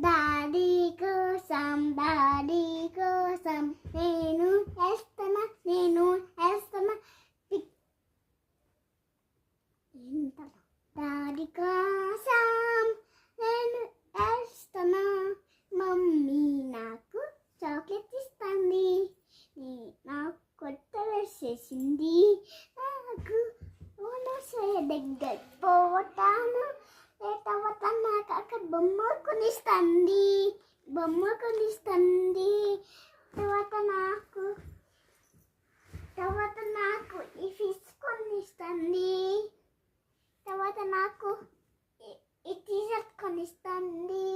Daddy కోసం నేను వేస్తున్నా డాడీ కోసం నేను వేస్తున్నా. మమ్మీ నాకు చాక్లెట్ ఇస్తుంది, నాకు కొత్త డ్రెస్ వేసింది, నాకు దగ్గర పోతాను తర్వాత నాకు అక్కడ బొమ్మ కొనిస్తుంది తర్వాత నాకు ఈ ఫిష్ కొనిస్తుంది, తర్వాత నాకు ఈ టీషర్ట్ కొనిస్తుంది.